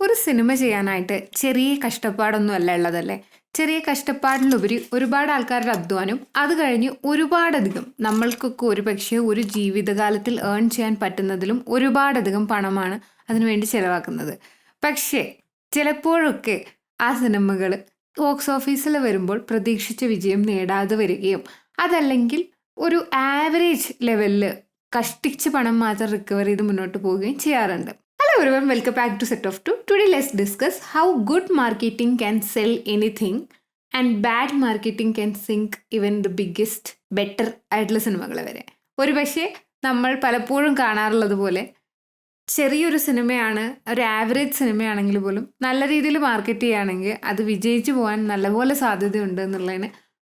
ഒരു സിനിമ ചെയ്യാനായിട്ട് ചെറിയ കഷ്ടപ്പാടൊന്നും അല്ല ഉള്ളതല്ലേ. ചെറിയ കഷ്ടപ്പാടിലുപരി ഒരുപാട് ആൾക്കാരുടെ അധ്വാനം, അത് കഴിഞ്ഞ് ഒരുപാടധികം നമ്മൾക്കൊക്കെ ഒരുപക്ഷെ ഒരു ജീവിതകാലത്തിൽ ഏൺ ചെയ്യാൻ പറ്റുന്നതിലും ഒരുപാടധികം പണമാണ് അതിനുവേണ്ടി ചിലവാക്കുന്നത്. പക്ഷേ ചിലപ്പോഴൊക്കെ ആ സിനിമകൾ ബോക്സ് ഓഫീസിൽ വരുമ്പോൾ പ്രതീക്ഷിച്ച വിജയം നേടാതെ വരികയും അതല്ലെങ്കിൽ ഒരു ആവറേജ് ലെവലിൽ കഷ്ടിച്ച് പണം മാത്രം റിക്കവർ ചെയ്ത് മുന്നോട്ട് പോവുകയും ചെയ്യാറുണ്ട്. Hello everyone, welcome back to Set of Two. Today let's discuss how good marketing can sell anything and bad marketing can sink even the biggest, better ആയിട്ടുള്ള സിനിമകൾ വരെ. ഒരു പക്ഷേ നമ്മൾ പലപ്പോഴും കാണാറുള്ളത് പോലെ ചെറിയൊരു സിനിമയാണ്, ഒരു ആവറേജ് സിനിമയാണെങ്കിൽ പോലും നല്ല രീതിയിൽ മാർക്കറ്റ് ചെയ്യുകയാണെങ്കിൽ അത് വിജയിച്ചു പോകാൻ നല്ലപോലെ സാധ്യതയുണ്ട് എന്നുള്ളതിന്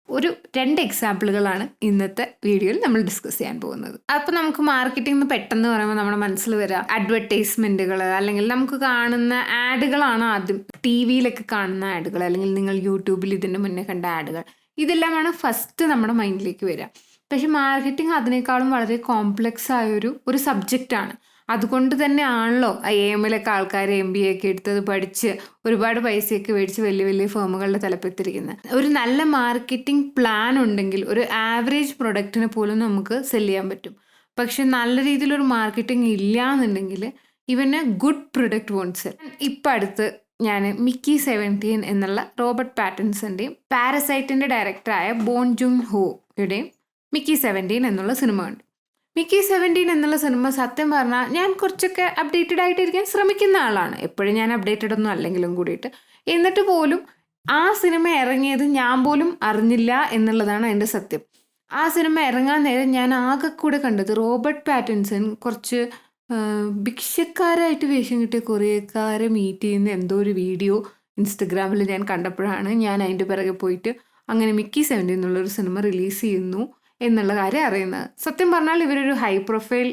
ഒരു 2 എക്സാമ്പിളുകളാണ് ഇന്നത്തെ വീഡിയോയിൽ നമ്മൾ ഡിസ്കസ് ചെയ്യാൻ പോകുന്നത്. അപ്പോൾ നമുക്ക് മാർക്കറ്റിംഗ് എന്ന് പെട്ടെന്ന് പറയുമ്പോൾ നമ്മുടെ മനസ്സിൽ വരിക അഡ്വർടൈസ്മെൻറ്റുകൾ, അല്ലെങ്കിൽ നമുക്ക് കാണുന്ന ആഡുകളാണ് ആദ്യം. ടി വിയിലൊക്കെ കാണുന്ന ആഡുകൾ, അല്ലെങ്കിൽ നിങ്ങൾ യൂട്യൂബിൽ ഇതിൻ്റെ മുന്നേ കണ്ട ആഡുകൾ, ഇതെല്ലാമാണ് ഫസ്റ്റ് നമ്മുടെ മൈൻഡിലേക്ക് വരിക. പക്ഷെ മാർക്കറ്റിംഗ് അതിനേക്കാളും വളരെ കോംപ്ലക്സ് ആയൊരു സബ്ജക്റ്റാണ്. അതുകൊണ്ട് തന്നെ ആണല്ലോ എമ്മിലൊക്കെ ആൾക്കാർ MBA ഒക്കെ എടുത്തത് പഠിച്ച് ഒരുപാട് പൈസയൊക്കെ മേടിച്ച് വലിയ വലിയ ഫേമുകളുടെ തലപ്പത്തിരിക്കുന്നത്. ഒരു നല്ല മാർക്കറ്റിംഗ് പ്ലാൻ ഉണ്ടെങ്കിൽ ഒരു ആവറേജ് പ്രൊഡക്റ്റിനെ പോലും നമുക്ക് സെല് ചെയ്യാൻ പറ്റും. പക്ഷെ നല്ല രീതിയിലൊരു മാർക്കറ്റിംഗ് ഇല്ല എന്നുണ്ടെങ്കിൽ ഇവന് ഗുഡ് പ്രൊഡക്റ്റ് വോണ്ട് സെൽ. ഇപ്പം അടുത്ത് ഞാൻ മിക്കി 17 എന്നുള്ള റോബർട്ട് പാറ്റിൻസൻ്റെയും പാരസൈറ്റിൻ്റെ ഡയറക്ടറായ ബോൺ ജുൻ ഹോയുടെയും മിക്കി 17 എന്നുള്ള സിനിമ ഉണ്ട്. മിക്കി 17 എന്നുള്ള സിനിമ സത്യം പറഞ്ഞാൽ ഞാൻ കുറച്ചൊക്കെ അപ്ഡേറ്റഡ് ആയിട്ടിരിക്കാൻ ശ്രമിക്കുന്ന ആളാണ്. എപ്പോഴും ഞാൻ അപ്ഡേറ്റഡ് ഒന്നും അല്ലെങ്കിലും കൂടിയിട്ട്. എന്നിട്ട് പോലും ആ സിനിമ ഇറങ്ങിയത് ഞാൻ പോലും അറിഞ്ഞില്ല എന്നുള്ളതാണ് അതിൻ്റെ സത്യം. ആ സിനിമ ഇറങ്ങാൻ നേരം ഞാൻ ആകെ കൂടെ കണ്ടത് റോബർട്ട് പാറ്റിൻസൺ കുറച്ച് ഭിക്ഷക്കാരായിട്ട് വേഷം കിട്ടിയ കൊറിയക്കാരെ മീറ്റ് ചെയ്യുന്ന എന്തോ ഒരു വീഡിയോ ഇൻസ്റ്റഗ്രാമിൽ ഞാൻ കണ്ടപ്പോഴാണ് ഞാൻ അതിൻ്റെ പിറകെ പോയിട്ട് അങ്ങനെ മിക്കി 17 എന്നുള്ളൊരു സിനിമ റിലീസ് ചെയ്യുന്നു എന്നുള്ള കാര്യം അറിയുന്നത്. സത്യം പറഞ്ഞാൽ ഇവരൊരു ഹൈ പ്രൊഫൈൽ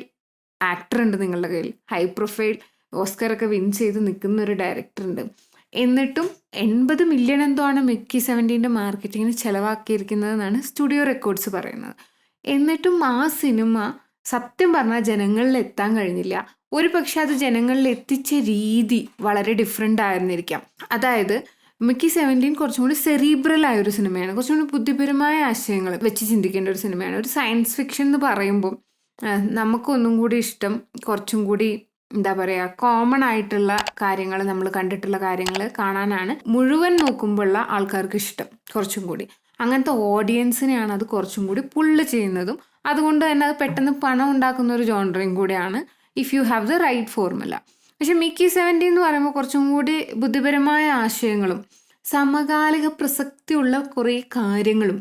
ആക്ടർ ഉണ്ട് നിങ്ങളുടെ കയ്യിൽ, ഹൈ പ്രൊഫൈൽ ഓസ്കറൊക്കെ വിൻ ചെയ്ത് നിൽക്കുന്ന ഒരു ഡയറക്ടർ ഉണ്ട്. എന്നിട്ടും 80 മില്യൺ എന്തോ ആണ് മിക്കി 17 മാർക്കറ്റിങ്ങിന് ചിലവാക്കിയിരിക്കുന്നതെന്നാണ് സ്റ്റുഡിയോ റെക്കോർഡ്സ് പറയുന്നത്. എന്നിട്ടും ആ സിനിമ സത്യം പറഞ്ഞാൽ ജനങ്ങളിൽ എത്താൻ കഴിഞ്ഞില്ല. ഒരു പക്ഷെ അത് ജനങ്ങളിൽ എത്തിച്ച രീതി വളരെ ഡിഫറെൻ്റ് ആയിരുന്നിരിക്കാം. അതായത് മിക്കി 17 കുറച്ചും കൂടി സെറീബ്രൽ ആയ ഒരു സിനിമയാണ്, കുറച്ചും കൂടി ബുദ്ധിപരമായ ആശയങ്ങൾ വെച്ച് ചിന്തിക്കേണ്ട ഒരു സിനിമയാണ്. ഒരു സയൻസ് ഫിക്ഷൻ എന്ന് പറയുമ്പോൾ നമുക്കൊന്നും കൂടി ഇഷ്ടം കുറച്ചും കൂടി എന്താ പറയുക, കോമൺ ആയിട്ടുള്ള കാര്യങ്ങൾ, നമ്മൾ കണ്ടിട്ടുള്ള കാര്യങ്ങൾ കാണാനാണ് മുഴുവൻ നോക്കുമ്പോഴുള്ള ആൾക്കാർക്ക് ഇഷ്ടം. കുറച്ചും കൂടി അങ്ങനത്തെ ഓഡിയൻസിനെയാണ് അത് കുറച്ചും കൂടി പുള്ള് ചെയ്യുന്നതും. അതുകൊണ്ട് തന്നെ അത് പെട്ടെന്ന് പണം ഉണ്ടാക്കുന്ന ഒരു ജോണറും കൂടിയാണ് if you have the right formula. പക്ഷെ മിക്കി 17 എന്ന് പറയുമ്പോൾ കുറച്ചും കൂടി ബുദ്ധിപരമായ ആശയങ്ങളും സമകാലിക പ്രസക്തിയുള്ള കുറേ കാര്യങ്ങളും,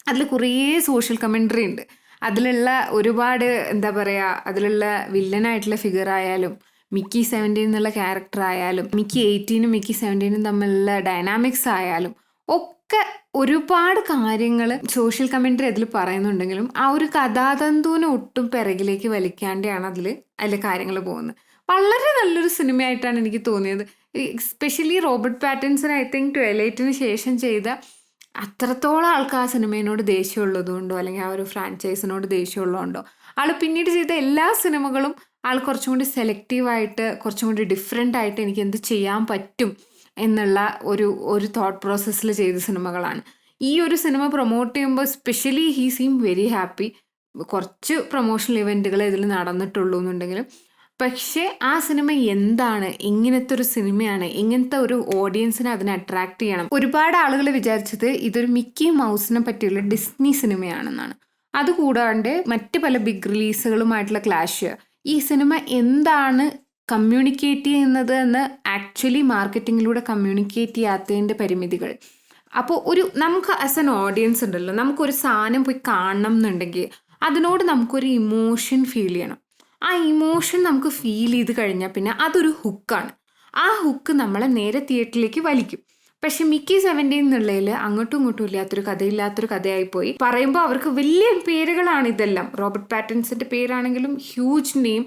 അതിൽ കുറേ സോഷ്യൽ കമൻട്രി ഉണ്ട്. അതിലുള്ള ഒരുപാട് എന്താ പറയുക, അതിലുള്ള വില്ലനായിട്ടുള്ള ഫിഗർ ആയാലും മിക്കി 17 എന്നുള്ള ക്യാരക്ടർ ആയാലും മിക്കി 18 മിക്കി 17 തമ്മിലുള്ള ഡൈനാമിക്സ് ആയാലും ഒക്കെ ഒരുപാട് കാര്യങ്ങൾ സോഷ്യൽ കമൻട്രി അതിൽ പറയുന്നുണ്ടെങ്കിലും ആ ഒരു കഥാതന്തുവിനെ ഒട്ടും പിറകിലേക്ക് വലിക്കാണ്ടാണ് അതിലെ കാര്യങ്ങൾ പോകുന്നത്. വളരെ നല്ലൊരു സിനിമയായിട്ടാണ് എനിക്ക് തോന്നിയത്. Especially Robert Pattinson I think ട്വൈലൈറ്റിന് ശേഷം ചെയ്ത അത്രത്തോളം ആൾക്ക് ആ സിനിമയോട് ദേഷ്യമുള്ളതുകൊണ്ടോ അല്ലെങ്കിൽ ആ ഒരു ഫ്രാഞ്ചൈസിനോട് ദേഷ്യമുള്ളതുകൊണ്ടോ ആൾ പിന്നീട് ചെയ്ത എല്ലാ സിനിമകളും ആൾ കുറച്ചും കൂടി സെലക്റ്റീവായിട്ട് കുറച്ചും കൂടി ഡിഫറെൻ്റ് ആയിട്ട് എനിക്ക് എന്ത് ചെയ്യാൻ പറ്റും എന്നുള്ള ഒരു തോട്ട് പ്രോസസ്സിൽ ചെയ്ത സിനിമകളാണ്. ഈ ഒരു സിനിമ പ്രൊമോട്ട് ചെയ്യുമ്പോൾ specially he seem very happy. കുറച്ച് പ്രൊമോഷണൽ ഇവൻറ്റുകൾ ഇതിൽ നടന്നിട്ടുള്ളൂ എന്നുണ്ടെങ്കിലും പക്ഷേ ആ സിനിമ എന്താണ്, ഇങ്ങനത്തെ ഒരു സിനിമയാണ്, ഇങ്ങനത്തെ ഒരു ഓഡിയൻസിനെ അതിനെ അട്രാക്ട് ചെയ്യണം. ഒരുപാട് ആളുകൾ വിചാരിച്ചത് ഇതൊരു മിക്കി മൗസിനെ പറ്റിയുള്ള ഡിസ്നി സിനിമയാണെന്നാണ്. അതുകൂടാണ്ട് മറ്റ് പല ബിഗ് റിലീസുകളുമായിട്ടുള്ള ക്ലാഷ്, ഈ സിനിമ എന്താണ് കമ്മ്യൂണിക്കേറ്റ് ചെയ്യുന്നത് എന്ന് ആക്ച്വലി മാർക്കറ്റിങ്ങിലൂടെ കമ്മ്യൂണിക്കേറ്റ് ചെയ്യാത്തതിൻ്റെ പരിമിതികൾ. അപ്പോൾ നമുക്ക് ആസ് എൻ ഓഡിയൻസ് ഉണ്ടല്ലോ, നമുക്കൊരു സാധനം പോയി കാണണം എന്നുണ്ടെങ്കിൽ അതിനോട് നമുക്കൊരു ഇമോഷൻ ഫീൽ ചെയ്യണം. ആ ഇമോഷൻ നമുക്ക് ഫീൽ ചെയ്ത് കഴിഞ്ഞാൽ പിന്നെ അതൊരു ഹുക്കാണ്. ആ ഹുക്ക് നമ്മളെ നേരെ തിയേറ്ററിലേക്ക് വലിക്കും. പക്ഷെ മിക്കി 17 എന്നുള്ളതിൽ അങ്ങോട്ടും ഇങ്ങോട്ടും ഇല്ലാത്തൊരു കഥയായിപ്പോയി. പറയുമ്പോൾ അവർക്ക് വലിയ പേരുകളാണ് ഇതെല്ലാം. റോബർട്ട് പാറ്റിൻസന്റെ പേരാണെങ്കിലും ഹ്യൂജ് നെയിം,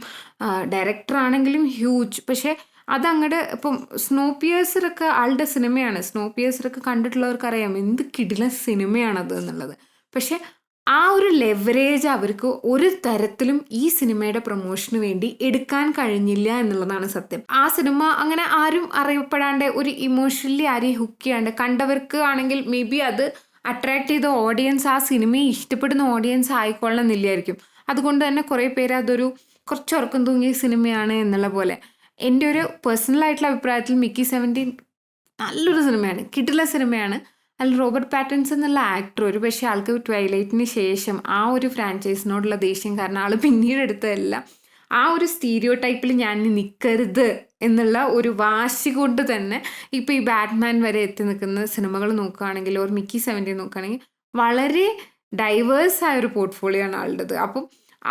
ഡയറക്ടർ ആണെങ്കിലും ഹ്യൂജ്. പക്ഷെ അതങ്ങോട്ട് ഇപ്പം സ്നോപിയേഴ്സറൊക്കെ ആളുടെ സിനിമയാണ്. സ്നോപിയേഴ്സറൊക്കെ കണ്ടിട്ടുള്ളവർക്കറിയാം എന്ത് കിടിലൻ സിനിമയാണത് എന്നുള്ളത്. പക്ഷെ ആ ഒരു ലെവറേജ് അവർക്ക് ഒരു തരത്തിലും ഈ സിനിമയുടെ പ്രൊമോഷന് വേണ്ടി എടുക്കാൻ കഴിഞ്ഞില്ല എന്നുള്ളതാണ് സത്യം. ആ സിനിമ അങ്ങനെ ആരും അറിയപ്പെടാണ്ട്, ഒരു ഇമോഷണലി ആരെയും ഹുക്ക് ചെയ്യാണ്ട്, കണ്ടവർക്ക് ആണെങ്കിൽ മേ ബി അത് അട്രാക്ട് ചെയ്ത ഓഡിയൻസ് ആ സിനിമയെ ഇഷ്ടപ്പെടുന്ന ഓഡിയൻസ് ആയിക്കൊള്ളണമെന്നില്ലായിരിക്കും. അതുകൊണ്ട് തന്നെ കുറേ പേര് അതൊരു കുറച്ച് ഉറക്കം തൂങ്ങിയ സിനിമയാണ് എന്നുള്ള പോലെ. എൻ്റെ ഒരു പേഴ്സണൽ ആയിട്ടുള്ള അഭിപ്രായത്തിൽ മിക്കി 17 നല്ലൊരു സിനിമയാണ്, കിടില സിനിമയാണ്. അതിൽ റോബർട്ട് പാറ്റിൻസൺ എന്നുള്ള ആക്ടർ, ഒരു പക്ഷേ ആൾക്ക് ട്വൈലൈറ്റിന് ശേഷം ആ ഒരു ഫ്രാഞ്ചൈസിനോടുള്ള ദേഷ്യം കാരണം ആൾ പിന്നീട് എടുത്തതല്ല, ആ ഒരു സ്റ്റീരിയോ ടൈപ്പിൽ ഞാൻ നിൽക്കരുത് എന്നുള്ള ഒരു വാശി കൊണ്ട് തന്നെ ഇപ്പോൾ ഈ ബാറ്റ്മാൻ വരെ എത്തി നിൽക്കുന്ന സിനിമകൾ നോക്കുകയാണെങ്കിൽ, ഒരു മിക്കി 17 നോക്കുകയാണെങ്കിൽ വളരെ ഡൈവേഴ്സ് ആയ ഒരു പോർട്ട്ഫോളിയോ ആണ് ആളുടേത്. അപ്പം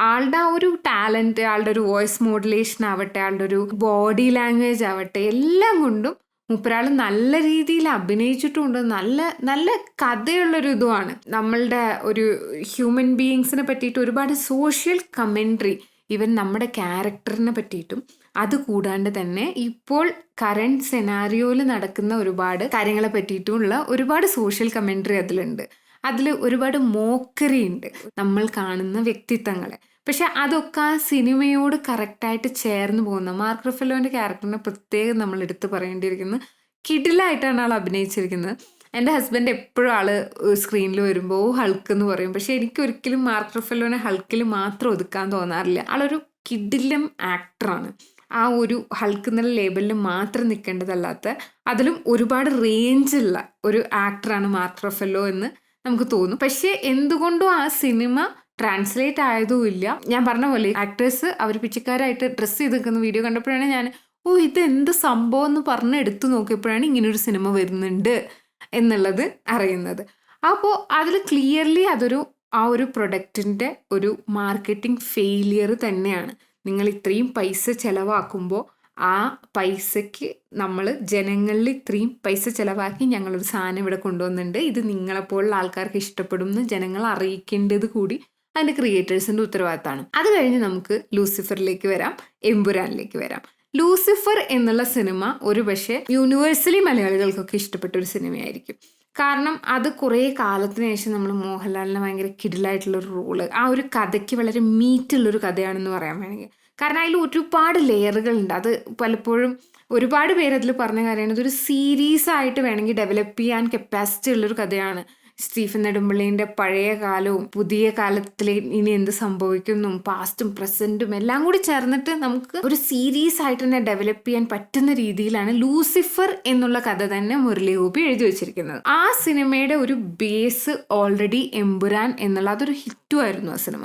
ആളുടെ ആ ഒരു ടാലൻറ്റ്, ആളുടെ ഒരു വോയിസ് മോഡുലേഷൻ ആവട്ടെ, ആളുടെ ഒരു ബോഡി ലാംഗ്വേജ് ആവട്ടെ, എല്ലാം കൊണ്ടും മൂപ്പരാൾ നല്ല രീതിയിൽ അഭിനയിച്ചിട്ടുണ്ട്. നല്ല നല്ല കഥയുള്ളൊരു ഇതുമാണ്. നമ്മളുടെ ഒരു ഹ്യൂമൻ ബീയിങ്സിനെ പറ്റിയിട്ട് ഒരുപാട് സോഷ്യൽ കമൻട്രി, ഈവൻ നമ്മുടെ ക്യാരക്ടറിനെ പറ്റിയിട്ടും, അത് കൂടാണ്ട് തന്നെ ഇപ്പോൾ കറണ്ട് സെനാരിയോയിൽ നടക്കുന്ന ഒരുപാട് കാര്യങ്ങളെ പറ്റിയിട്ടുള്ള ഒരുപാട് സോഷ്യൽ കമൻട്രി അതിലുണ്ട്. അതിൽ ഒരുപാട് മോക്കറി ഉണ്ട് നമ്മൾ കാണുന്ന വ്യക്തിത്വങ്ങളെ. പക്ഷെ അതൊക്കെ ആ സിനിമയോട് കറക്റ്റായിട്ട് ചേർന്ന് പോകുന്ന മാർക്ക് റഫലോൻ്റെ ക്യാരക്ടറിനെ പ്രത്യേകം നമ്മൾ എടുത്ത് പറയേണ്ടിയിരിക്കുന്നത്. കിടിലായിട്ടാണ് ആൾ അഭിനയിച്ചിരിക്കുന്നത്. എൻ്റെ ഹസ്ബൻഡ് എപ്പോഴും ആൾ സ്ക്രീനിൽ വരുമ്പോൾ ഹൾക്ക് എന്ന് പറയും. പക്ഷെ എനിക്കൊരിക്കലും മാർക്ക് റഫലോനെ ഹൾക്കിൽ മാത്രം ഒതുക്കാൻ തോന്നാറില്ല. ആളൊരു കിടിലം ആക്ടറാണ്. ആ ഒരു ഹൾക്ക് എന്നുള്ള ലേബലിൽ മാത്രം നിൽക്കേണ്ടതല്ലാത്ത, അതിലും ഒരുപാട് റേഞ്ചുള്ള ഒരു ആക്ടറാണ് മാർക്ക് റഫലോ എന്ന് നമുക്ക് തോന്നും. പക്ഷേ എന്തുകൊണ്ടും ആ സിനിമ ട്രാൻസ്ലേറ്റ് ആയതുമില്ല. ഞാൻ പറഞ്ഞ പോലെ ആക്ടേഴ്സ് അവർ പിച്ചക്കാരായിട്ട് ഡ്രസ്സ് ചെയ്ത് നിൽക്കുന്ന വീഡിയോ കണ്ടപ്പോഴാണ് ഞാൻ ഇത് എന്ത് സംഭവം എന്ന് പറഞ്ഞ് എടുത്തു നോക്കിയപ്പോഴാണ് ഇങ്ങനൊരു സിനിമ വരുന്നുണ്ട് എന്നുള്ളത് അറിയുന്നത്. അപ്പോൾ അതിൽ ക്ലിയർലി അതൊരു ആ ഒരു പ്രൊഡക്റ്റിൻ്റെ ഒരു മാർക്കറ്റിംഗ് ഫെയിലിയർ തന്നെയാണ്. നിങ്ങൾ ഇത്രയും പൈസ ചിലവാക്കുമ്പോൾ ആ പൈസയ്ക്ക് നമ്മൾ ജനങ്ങളിൽ ഇത്രയും പൈസ ചിലവാക്കി ഞങ്ങളൊരു സാധനം ഇവിടെ കൊണ്ടുവന്നിട്ടുണ്ട്, ഇത് നിങ്ങളെപ്പോലുള്ള ആൾക്കാർക്ക് ഇഷ്ടപ്പെടും എന്ന് ജനങ്ങൾ അറിയിക്കേണ്ടത് കൂടി അതിൻ്റെ ക്രിയേറ്റേഴ്സിൻ്റെ ഉത്തരവാദിത്തമാണ്. അത് കഴിഞ്ഞ് നമുക്ക് ലൂസിഫറിലേക്ക് വരാം, എമ്പുരാനിലേക്ക് വരാം. ലൂസിഫർ എന്നുള്ള സിനിമ ഒരു പക്ഷേ യൂണിവേഴ്സലി മലയാളികൾക്കൊക്കെ ഇഷ്ടപ്പെട്ട ഒരു സിനിമയായിരിക്കും. കാരണം അത് കുറേ കാലത്തിന് ശേഷം നമ്മൾ മോഹൻലാലിന് ഭയങ്കര കിടിലായിട്ടുള്ളൊരു റോള്, ആ ഒരു കഥയ്ക്ക് വളരെ മീറ്റുള്ളൊരു കഥയാണെന്ന് പറയാൻ വേണമെങ്കിൽ. കാരണം അതിൽ ഒരുപാട് ലെയറുകളുണ്ട്. അത് പലപ്പോഴും ഒരുപാട് പേര് അതിൽ പറഞ്ഞ കാര്യമാണ്, ഇതൊരു സീരീസായിട്ട് വേണമെങ്കിൽ ഡെവലപ്പ് ചെയ്യാൻ കപ്പാസിറ്റി ഉള്ളൊരു കഥയാണ്. സ്റ്റീഫൻ നെടുമ്പള്ളിൻ്റെ പഴയ കാലവും പുതിയ കാലത്തിൽ ഇനി എന്ത് സംഭവിക്കുന്നു, പാസ്റ്റും പ്രസൻറ്റും എല്ലാം കൂടി ചേർന്നിട്ട് നമുക്ക് ഒരു സീരീസ് ആയിട്ട് തന്നെ ഡെവലപ്പ് ചെയ്യാൻ പറ്റുന്ന രീതിയിലാണ് ലൂസിഫർ എന്നുള്ള കഥ തന്നെ മുരളി ഗോപി എഴുതി വെച്ചിരിക്കുന്നത്. ആ സിനിമയുടെ ഒരു ബേസ് ഓൾറെഡി എമ്പുരാൻ എന്നുള്ള അതൊരു ഹിറ്റും ആയിരുന്നു. ആ സിനിമ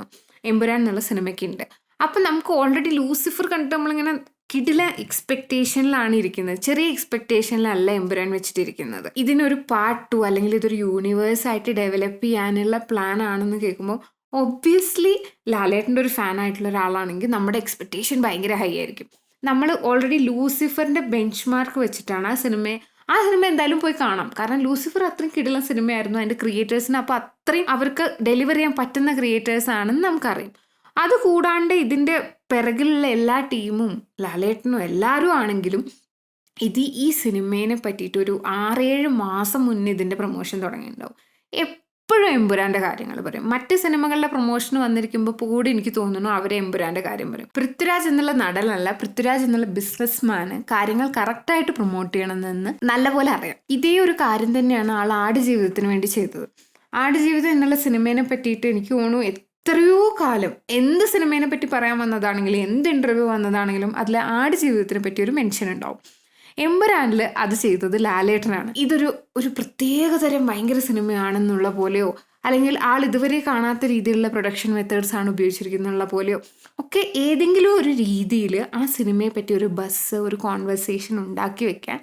എമ്പുരാൻ എന്നുള്ള സിനിമയ്ക്കുണ്ട്. അപ്പം നമുക്ക് ഓൾറെഡി ലൂസിഫർ കണ്ടിട്ട് നമ്മളിങ്ങനെ കിടില എക്സ്പെക്റ്റേഷനിലാണ് ഇരിക്കുന്നത്. ചെറിയ എക്സ്പെക്റ്റേഷനിലല്ല എമ്പുരാൻ വെച്ചിട്ടിരിക്കുന്നത്. ഇതിനൊരു പാർട്ട് 2 അല്ലെങ്കിൽ ഇതൊരു യൂണിവേഴ്സായിട്ട് ഡെവലപ്പ് ചെയ്യാനുള്ള പ്ലാൻ ആണെന്ന് കേൾക്കുമ്പോൾ ഒബ്വിയസ്ലി ലാലേട്ടൻ്റെ ഒരു ഫാൻ ആയിട്ടുള്ള ഒരാളാണെങ്കിൽ നമ്മുടെ എക്സ്പെക്റ്റേഷൻ ഭയങ്കര ഹൈ ആയിരിക്കും. നമ്മൾ ഓൾറെഡി ലൂസിഫറിൻ്റെ ബെഞ്ച് മാർക്ക് വെച്ചിട്ടാണ് ആ സിനിമ എന്തായാലും പോയി കാണാം. കാരണം ലൂസിഫർ അത്രയും കിടിലൻ സിനിമയായിരുന്നു. അതിൻ്റെ ക്രിയേറ്റേഴ്സിന് അപ്പോൾ അത്രയും അവർക്ക് ഡെലിവർ ചെയ്യാൻ പറ്റുന്ന ക്രിയേറ്റേഴ്സ് ആണെന്ന് നമുക്കറിയാം. അതുകൂടാണ്ട് ഇതിൻ്റെ പിറകിലുള്ള എല്ലാ ടീമും ലാലേട്ടനും എല്ലാവരും ആണെങ്കിലും ഈ സിനിമേനെ പറ്റിയിട്ട് ഒരു 6-7 മാസം മുന്നേ ഇതിൻ്റെ പ്രൊമോഷൻ തുടങ്ങിയിട്ടുണ്ടാവും. എപ്പോഴും എമ്പുരാൻ്റെ കാര്യങ്ങൾ പറയും. മറ്റ് സിനിമകളുടെ പ്രൊമോഷൻ വന്നിരിക്കുമ്പോൾ കൂടി എനിക്ക് തോന്നുന്നു അവർ എമ്പുരാൻ്റെ കാര്യം പറയും. പൃഥ്വിരാജ് എന്നുള്ള നടനല്ല, പൃഥ്വിരാജ് എന്നുള്ള ബിസിനസ്മാന് കാര്യങ്ങൾ കറക്റ്റായിട്ട് പ്രൊമോട്ട് ചെയ്യണമെന്ന് നല്ലപോലെ അറിയാം. ഇതേ ഒരു കാര്യം തന്നെയാണ് ആൾ ആടുജീവിതത്തിന് വേണ്ടി ചെയ്തത്. ആടുജീവിതം എന്നുള്ള സിനിമേനെ പറ്റിയിട്ട് എനിക്ക് തോന്നുന്നു എത്രയോ കാലം എന്ത് സിനിമേനെ പറ്റി പറയാൻ വന്നതാണെങ്കിലും എന്ത് ഇൻ്റർവ്യൂ വന്നതാണെങ്കിലും അതിൽ ആടുജീവിതത്തിനെ പറ്റി ഒരു മെൻഷൻ ഉണ്ടാവും. എമ്പുരാനിൽ അത് ചെയ്തത് ലാലേട്ടനാണ്. ഒരു പ്രത്യേകതരം ഭയങ്കര സിനിമയാണെന്നുള്ള പോലെയോ അല്ലെങ്കിൽ ആൾ ഇതുവരെ കാണാത്ത രീതിയിലുള്ള പ്രൊഡക്ഷൻ മെത്തേഡ്സ് ആണ് ഉപയോഗിച്ചിരിക്കുന്നുള്ള പോലെയോ ഒക്കെ ഏതെങ്കിലും ഒരു രീതിയിൽ ആ സിനിമയെ പറ്റി ഒരു ഒരു കോൺവെർസേഷൻ ഉണ്ടാക്കി വെക്കാൻ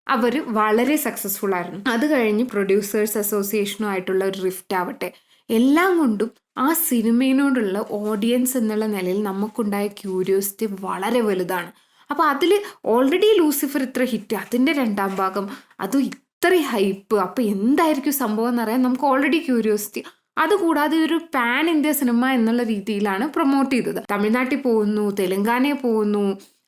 അവർ വളരെ സക്സസ്ഫുൾ ആയിരുന്നു. അത് കഴിഞ്ഞ് പ്രൊഡ്യൂസേഴ്സ് അസോസിയേഷനുമായിട്ടുള്ള ഒരു റിഫ്റ്റ് ആവട്ടെ, എല്ലാം കൊണ്ടും ആ സിനിമയോടുള്ള ഓഡിയൻസ് എന്നുള്ള നിലയിൽ നമുക്കുണ്ടായ ക്യൂരിയോസിറ്റി വളരെ വലുതാണ്. അപ്പോൾ അതിൽ ഓൾറെഡി ലൂസിഫർ ഇത്ര ഹിറ്റ്, അതിൻ്റെ 2ാം ഭാഗം അതും ഇത്ര ഹൈപ്പ്, അപ്പോൾ എന്തായിരിക്കും സംഭവം എന്നറിയാൻ നമുക്ക് ഓൾറെഡി ക്യൂരിയോസിറ്റി. അതുകൂടാതെ ഒരു പാൻ ഇന്ത്യ സിനിമ എന്നുള്ള രീതിയിലാണ് പ്രൊമോട്ട് ചെയ്തത്. തമിഴ്നാട്ടിൽ പോകുന്നു, തെലുങ്കാനയിൽ പോകുന്നു,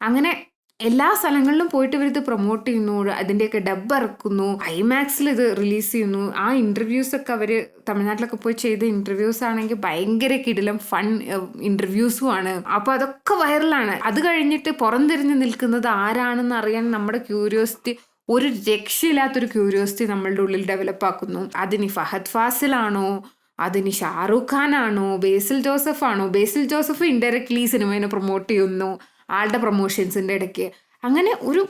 അങ്ങനെ എല്ലാ സ്ഥലങ്ങളിലും പോയിട്ട് ഇവരിത് പ്രൊമോട്ട് ചെയ്യുന്നു, അതിൻ്റെയൊക്കെ ഡബ് ഇറക്കുന്നു, ഐമാക്സിൽ ഇത് റിലീസ് ചെയ്യുന്നു. ആ ഇൻ്റർവ്യൂസ് ഒക്കെ അവർ തമിഴ്നാട്ടിലൊക്കെ പോയി ചെയ്ത ഇൻ്റർവ്യൂസ് ആണെങ്കിൽ ഭയങ്കര കിടിലം ഫൺ ഇൻ്റർവ്യൂസും ആണ്. അപ്പോൾ അതൊക്കെ വൈറലാണ്. അത് കഴിഞ്ഞിട്ട് പുറംതിരിഞ്ഞ് നിൽക്കുന്നത് ആരാണെന്ന് അറിയാൻ നമ്മുടെ ക്യൂരിയോസിറ്റി, ഒരു രക്ഷയില്ലാത്തൊരു ക്യൂരിയോസിറ്റി നമ്മളുടെ ഉള്ളിൽ ഡെവലപ്പ് ആക്കുന്നു. അതിനി ഫഹദ് ഫാസിലാണോ, അതിനി ഷാറൂഖ് ഖാൻ ആണോ, ബേസിൽ ജോസഫ് ആണോ? ബേസിൽ ജോസഫ് ഇൻഡയറക്ട്ലി സിനിമേനെ പ്രൊമോട്ട് ചെയ്യുന്നു ആളുടെ പ്രൊമോഷൻസിൻ്റെ ഇടയ്ക്ക്. അങ്ങനെ ഒരു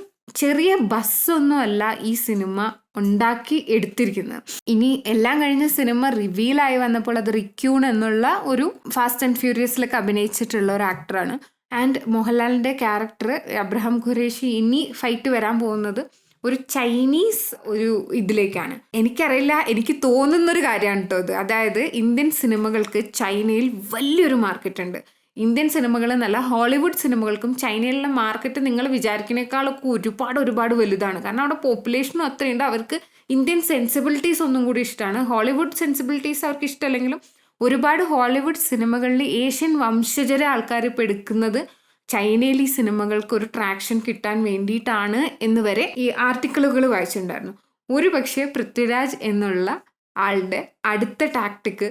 ചെറിയ ബസ്സൊന്നും അല്ല ഈ സിനിമ ഉണ്ടാക്കി എടുത്തിരിക്കുന്നത്. ഇനി എല്ലാം കഴിഞ്ഞ സിനിമ റിവീലായി വന്നപ്പോൾ അത് റിക്യൂൺ എന്നുള്ള ഒരു ഫാസ്റ്റ് ആൻഡ് ഫ്യൂരിയസിലൊക്കെ അഭിനയിച്ചിട്ടുള്ള ഒരു ആക്ടറാണ്. ആൻഡ് മോഹൻലാലിൻ്റെ ക്യാരക്ടർ അബ്രഹാം ഖുറേഷി ഇനി ഫൈറ്റ് വരാൻ പോകുന്നത് ഒരു ചൈനീസ് ഒരു ഇതിലേക്കാണ്. എനിക്കറിയില്ല, എനിക്ക് തോന്നുന്നൊരു കാര്യമാണ് കേട്ടോ ഇത്. അതായത് ഇന്ത്യൻ സിനിമകൾക്ക് ചൈനയിൽ വലിയൊരു മാർക്കറ്റ് ഉണ്ട്. ഇന്ത്യൻ സിനിമകൾ എന്നല്ല, ഹോളിവുഡ് സിനിമകൾക്കും ചൈനയിലുള്ള മാർക്കറ്റ് നിങ്ങൾ വിചാരിക്കുന്നേക്കാളൊക്കെ ഒരുപാട് വലുതാണ്. കാരണം അവിടെ പോപ്പുലേഷനും അത്രയുണ്ട്. അവർക്ക് ഇന്ത്യൻ സെൻസിബിലിറ്റീസ് ഒന്നും കൂടി ഇഷ്ടമാണ്. ഹോളിവുഡ് സെൻസിബിലിറ്റീസ് അവർക്ക് ഇഷ്ടമല്ലെങ്കിലും ഒരുപാട് ഹോളിവുഡ് സിനിമകളിൽ ഏഷ്യൻ വംശജര ആൾക്കാർ ഇപ്പോൾ എടുക്കുന്നത് ചൈനയിൽ ഈ സിനിമകൾക്ക് ഒരു ട്രാക്ഷൻ കിട്ടാൻ വേണ്ടിയിട്ടാണ് എന്ന് വരെ ഈ ആർട്ടിക്കിളുകൾ വായിച്ചിട്ടുണ്ടായിരുന്നു. ഒരു പക്ഷേ പൃഥ്വിരാജ് എന്നുള്ള ആളുടെ അടുത്ത ടാക്ടിക്ക്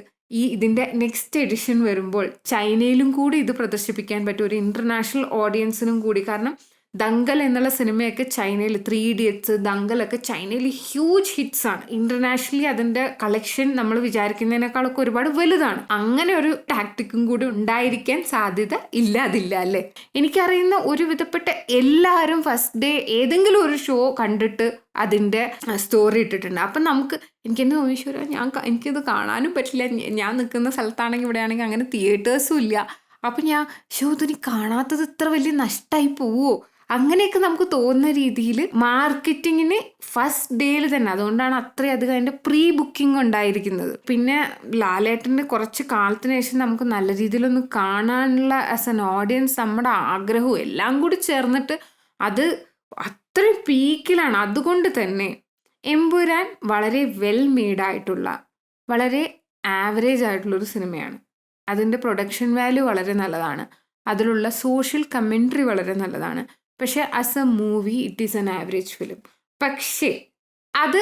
ഇതിൻ്റെ നെക്സ്റ്റ് എഡിഷൻ വരുമ്പോൾ ചൈനയിലും കൂടി ഇത് പ്രദർശിപ്പിക്കാൻ പറ്റും, ഒരു ഇൻ്റർനാഷണൽ ഓഡിയൻസിനും കൂടി. കാരണം ദങ്കൽ എന്നുള്ള സിനിമയൊക്കെ ചൈനയിൽ, 3 ഇഡിയറ്റ്സ്, ദങ്കലൊക്കെ ചൈനയിൽ ഹ്യൂജ് ഹിറ്റ്സ് ആണ്. ഇന്റർനാഷണലി അതിൻ്റെ കളക്ഷൻ നമ്മൾ വിചാരിക്കുന്നതിനേക്കാളൊക്കെ ഒരുപാട് വലുതാണ്. അങ്ങനെ ഒരു ടാക്ടിക്കും കൂടി ഉണ്ടായിരിക്കാൻ സാധ്യത ഇല്ലാതില്ല അല്ലേ? എനിക്കറിയുന്ന ഒരു വിധപ്പെട്ട എല്ലാവരും ഫസ്റ്റ് ഡേ ഏതെങ്കിലും ഒരു ഷോ കണ്ടിട്ട് അതിൻ്റെ സ്റ്റോറി ഇട്ടിട്ടുണ്ട്. അപ്പം നമുക്ക് എനിക്കെന്നെ തോന്നിശ്വര എനിക്കിത് കാണാനും പറ്റില്ല. ഞാൻ നിൽക്കുന്ന സ്ഥലത്താണെങ്കിൽ ഇവിടെയാണെങ്കിൽ അങ്ങനെ തിയേറ്റേഴ്സും ഇല്ല. അപ്പം ഇതിനി കാണാത്തത് ഇത്ര വലിയ നഷ്ടമായി പോവോ, അങ്ങനെയൊക്കെ നമുക്ക് തോന്നുന്ന രീതിയിൽ മാർക്കറ്റിങ്ങിന് ഫസ്റ്റ് ഡേയിൽ തന്നെ. അതുകൊണ്ടാണ് അത്രയധികം അതിൻ്റെ പ്രീ ബുക്കിംഗ് ഉണ്ടായിരിക്കുന്നത്. പിന്നെ ലാലേട്ടൻ്റെ കുറച്ച് കാലത്തിന് ശേഷം നമുക്ക് നല്ല രീതിയിലൊന്ന് കാണാനുള്ള ആസ് എൻ ഓഡിയൻസ് നമ്മുടെ ആഗ്രഹവും എല്ലാം കൂടി ചേർന്നിട്ട് അത് അത്രയും പീക്കിലാണ്. അതുകൊണ്ട് തന്നെ എമ്പുരാൻ വളരെ വെൽ മെയ്ഡായിട്ടുള്ള, വളരെ ആവറേജ് ആയിട്ടുള്ളൊരു സിനിമയാണ്. അതിൻ്റെ പ്രൊഡക്ഷൻ വാല്യൂ വളരെ നല്ലതാണ്, അതിലുള്ള സോഷ്യൽ കമൻട്രി വളരെ നല്ലതാണ്. പക്ഷേ as A movie it is N average film. പക്ഷേ അത്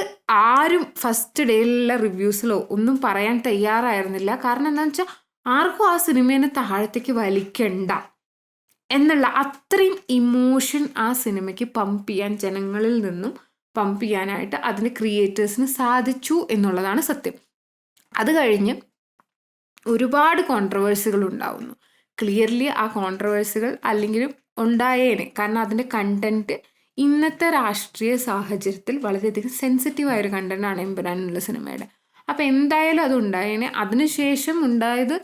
ആരും ഫസ്റ്റ് ഡേയിലുള്ള റിവ്യൂസിലോ ഒന്നും പറയാൻ തയ്യാറായിരുന്നില്ല. കാരണം എന്താണെന്ന് വെച്ചാൽ ആർക്കും ആ സിനിമേനെ താഴത്തേക്ക് വലിക്കണ്ട എന്നുള്ള അത്രയും ഇമോഷൻ ആ സിനിമയ്ക്ക് പമ്പ് ചെയ്യാൻ, ജനങ്ങളിൽ നിന്നും പമ്പ് ചെയ്യാനായിട്ട് അതിൻ്റെ ക്രിയേറ്റേഴ്സിന് സാധിച്ചു എന്നുള്ളതാണ് സത്യം. അത് കഴിഞ്ഞ് ഒരുപാട് കോൺട്രവേഴ്സികൾ ഉണ്ടാവുന്നു. ക്ലിയർലി ആ കോൺട്രവേഴ്സികൾ അല്ലെങ്കിലും ഉണ്ടായേനെ. കാരണം അതിൻ്റെ കണ്ടന്റ് ഇന്നത്തെ രാഷ്ട്രീയ സാഹചര്യത്തിൽ വളരെയധികം സെൻസിറ്റീവായൊരു കണ്ടന്റാണ് എമ്പുരാൻ എന്നുള്ള സിനിമയുടെ. അപ്പം എന്തായാലും അത് ഉണ്ടായേനെ. അതിനുശേഷം ഉണ്ടായത്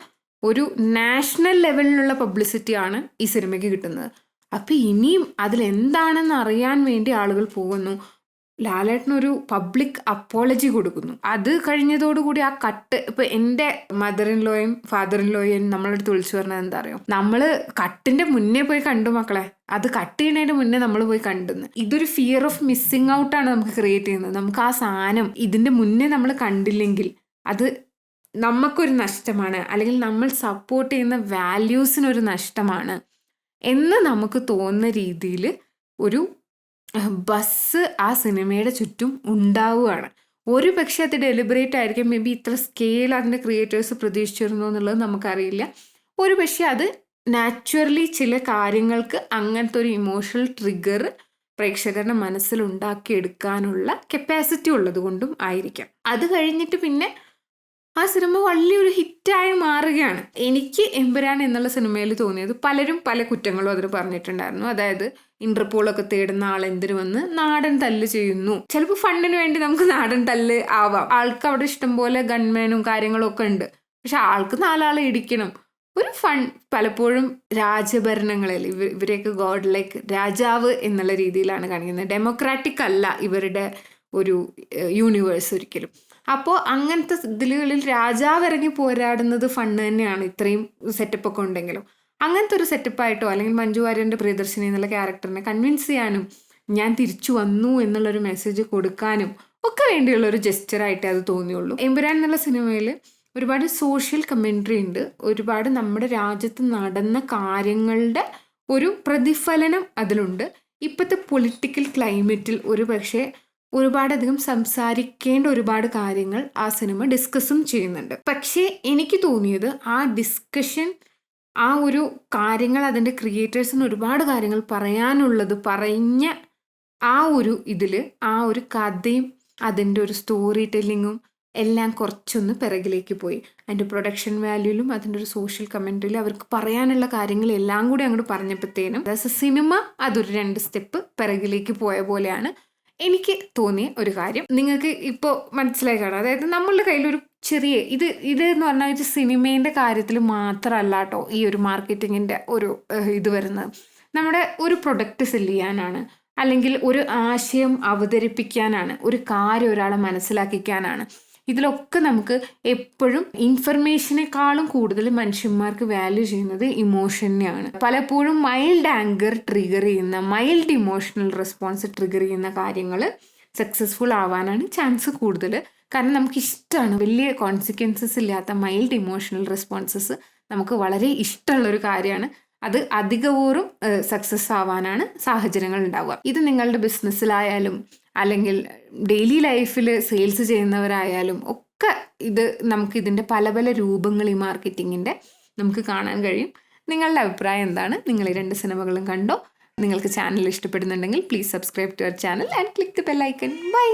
ഒരു നാഷണൽ ലെവലിലുള്ള പബ്ലിസിറ്റിയാണ് ഈ സിനിമയ്ക്ക് കിട്ടുന്നത്. അപ്പം ഇനിയും അതിലെന്താണെന്ന് അറിയാൻ വേണ്ടി ആളുകൾ പോകുന്നു. ലാലേട്ടനൊരു പബ്ലിക് അപ്പോളജി കൊടുക്കുന്നു. അത് കഴിഞ്ഞതോടുകൂടി ആ കട്ട്, ഇപ്പൊ എൻ്റെ മദർ ഇൻ ലോയും ഫാദർ ഇൻ ലോയും നമ്മളടുത്ത് വിളിച്ചു പറഞ്ഞത് എന്താ അറിയോ, നമ്മള് കട്ടിന്റെ മുന്നേ പോയി കണ്ടു മക്കളെ, അത് കട്ട് ചെയ്യുന്നതിന്റെ മുന്നേ നമ്മൾ പോയി കണ്ടെന്ന്. ഇതൊരു ഫിയർ ഓഫ് മിസ്സിങ് ഔട്ടാണ് നമുക്ക് ക്രിയേറ്റ് ചെയ്യുന്നത്. നമുക്ക് ആ സാധനം ഇതിന്റെ മുന്നേ നമ്മൾ കണ്ടില്ലെങ്കിൽ അത് നമുക്കൊരു നഷ്ടമാണ്, അല്ലെങ്കിൽ നമ്മൾ സപ്പോർട്ട് ചെയ്യുന്ന വാല്യൂസിനൊരു നഷ്ടമാണ് എന്ന് നമുക്ക് തോന്നുന്ന രീതിയിൽ ഒരു ബസ് ആ സിനിമയുടെ ചുറ്റും ഉണ്ടാവുകയാണ്. ഒരു പക്ഷെ അത് ഡെലിബറേറ്റ് ആയിരിക്കും. മേ ബി ഇത്ര സ്കെയിൽ അതിൻ്റെ ക്രിയേറ്റേഴ്സ് പ്രതീക്ഷിച്ചിരുന്നു എന്നുള്ളത് നമുക്കറിയില്ല. ഒരു പക്ഷെ അത് നാച്ചുറലി ചില കാര്യങ്ങൾക്ക് അങ്ങനത്തെ ഒരു ഇമോഷണൽ ട്രിഗർ പ്രേക്ഷകരുടെ മനസ്സിൽ ഉണ്ടാക്കിയെടുക്കാനുള്ള കപ്പാസിറ്റി ഉള്ളത് കൊണ്ടും ആയിരിക്കാം. അത് കഴിഞ്ഞിട്ട് പിന്നെ ആ സിനിമ വലിയൊരു ഹിറ്റായി മാറുകയാണ്. എനിക്ക് എമ്പുരാൻ എന്നുള്ള സിനിമയിൽ തോന്നിയത്, പലരും പല കുറ്റങ്ങളും അതിന് പറഞ്ഞിട്ടുണ്ടായിരുന്നു. അതായത് ഇന്റർപോളൊക്കെ തേടുന്ന ആളെന്തിനു വന്ന് നാടൻ തല്ല് ചെയ്യുന്നു. ചിലപ്പോൾ ഫണ്ടിന് വേണ്ടി നമുക്ക് നാടൻ തല്ല് ആവാം. ആൾക്ക് അവിടെ ഇഷ്ടംപോലെ ഗൺമാനും കാര്യങ്ങളും ഒക്കെ ഉണ്ട്. പക്ഷെ ആൾക്ക് 4 ആളെ ഇടിക്കണം. ഒരു പലപ്പോഴും രാജഭരണങ്ങളിൽ ഇവരെയൊക്കെ ഗോഡ് ലൈക്ക് രാജാവ് എന്നുള്ള രീതിയിലാണ് കാണിക്കുന്നത്. ഡെമോക്രാറ്റിക് അല്ല ഇവരുടെ ഒരു യൂണിവേഴ്സ് ഒരിക്കലും. അപ്പോൾ അങ്ങനത്തെ ഇതിലുകളിൽ രാജാവ് ഇറങ്ങി പോരാടുന്നത് ഫണ്ട് തന്നെയാണ്, ഇത്രയും സെറ്റപ്പ് ഒക്കെ ഉണ്ടെങ്കിലും. അങ്ങനത്തെ ഒരു സെറ്റപ്പായിട്ടോ അല്ലെങ്കിൽ മഞ്ജു വാര്യരുടെ പ്രിയദർശിനി എന്നുള്ള ക്യാരക്ടറിനെ കൺവിൻസ് ചെയ്യാനും ഞാൻ തിരിച്ചു വന്നു എന്നുള്ളൊരു മെസ്സേജ് കൊടുക്കാനും ഒക്കെ വേണ്ടിയുള്ള ഒരു ജെസ്റ്ററായിട്ടേ അത് തോന്നിയുള്ളൂ. എമ്പുരാൻ എന്നുള്ള സിനിമയിൽ ഒരുപാട് സോഷ്യൽ കമൻട്രി ഉണ്ട്. ഒരുപാട് നമ്മുടെ രാജ്യത്ത് നടന്ന കാര്യങ്ങളുടെ ഒരു പ്രതിഫലനം അതിലുണ്ട്. ഇപ്പോഴത്തെ പൊളിറ്റിക്കൽ ക്ലൈമറ്റിൽ ഒരുപാടധികം സംസാരിക്കേണ്ട ഒരുപാട് കാര്യങ്ങൾ ആ സിനിമ ഡിസ്കസും ചെയ്യുന്നുണ്ട്. പക്ഷേ എനിക്ക് തോന്നിയത് ആ ഡിസ്കഷൻ, ആ ഒരു കാര്യങ്ങൾ, അതിൻ്റെ ക്രിയേറ്റേഴ്സിന് ഒരുപാട് കാര്യങ്ങൾ പറയാനുള്ളത് പറഞ്ഞ ആ ഒരു ആ ഒരു കഥയും അതിൻ്റെ ഒരു സ്റ്റോറി ടെല്ലിങ്ങും എല്ലാം കുറച്ചൊന്ന് പിറകിലേക്ക് പോയി. അതിൻ്റെ പ്രൊഡക്ഷൻ വാല്യൂലും അതിൻ്റെ ഒരു സോഷ്യൽ കമൻട്രിയിലും അവർക്ക് പറയാനുള്ള കാര്യങ്ങളെല്ലാം കൂടി അങ്ങോട്ട് പറഞ്ഞപ്പോഴത്തേനും സിനിമ അതൊരു 2 സ്റ്റെപ്പ് പിറകിലേക്ക് പോയ പോലെയാണ് എനിക്ക് തോന്നിയ ഒരു കാര്യം. നിങ്ങൾക്ക് ഇപ്പോൾ മനസ്സിലായി കാണാം. അതായത് നമ്മളുടെ കയ്യിലൊരു ചെറിയ എന്ന് പറഞ്ഞാൽ ഒരു സിനിമേൻ്റെ കാര്യത്തിൽ മാത്രമല്ല കേട്ടോ ഈ ഒരു മാർക്കറ്റിങ്ങിൻ്റെ ഒരു ഇത് വരുന്നത്. നമ്മുടെ ഒരു പ്രൊഡക്റ്റ് സെല് ചെയ്യാനാണ്, അല്ലെങ്കിൽ ഒരു ആശയം അവതരിപ്പിക്കാനാണ്, ഒരു കാര്യം ഒരാളെ മനസ്സിലാക്കിക്കാനാണ്. ഇതിലൊക്കെ നമുക്ക് എപ്പോഴും ഇൻഫർമേഷനേക്കാളും കൂടുതൽ മനുഷ്യന്മാർക്ക് വാല്യൂ ചെയ്യുന്നത് ഇമോഷനെയാണ്. പലപ്പോഴും മൈൽഡ് ആങ്കർ ട്രിഗർ ചെയ്യുന്ന, മൈൽഡ് ഇമോഷണൽ റെസ്പോൺസ് ട്രിഗർ ചെയ്യുന്ന കാര്യങ്ങൾ സക്സസ്ഫുൾ ആവാനാണ് ചാൻസ് കൂടുതൽ. കാരണം നമുക്ക് ഇഷ്ടമാണ് വലിയ കോൺസിക്വൻസസ് ഇല്ലാത്ത മൈൽഡ് ഇമോഷണൽ റെസ്പോൺസസ് നമുക്ക് വളരെ ഇഷ്ടമുള്ളൊരു കാര്യമാണ്. അത് അധികപൂർവ്വം സക്സസ് ആവാനാണ് സാഹചര്യങ്ങൾ ഉണ്ടാവുക. ഇത് നിങ്ങളുടെ ബിസിനസ്സിലായാലും അല്ലെങ്കിൽ ഡെയിലി ലൈഫിൽ സെയിൽസ് ചെയ്യുന്നവരായാലും ഒക്കെ നമുക്ക് ഇതിൻ്റെ പല പല രൂപങ്ങൾ ഈ മാർക്കറ്റിങ്ങിൻ്റെ നമുക്ക് കാണാൻ കഴിയും. നിങ്ങളുടെ അഭിപ്രായം എന്താണ്? നിങ്ങൾ ഈ 2 സിനിമകളും കണ്ടോ? നിങ്ങൾക്ക് ചാനൽ ഇഷ്ടപ്പെടുന്നുണ്ടെങ്കിൽ please subscribe to our channel and click the bell icon. By.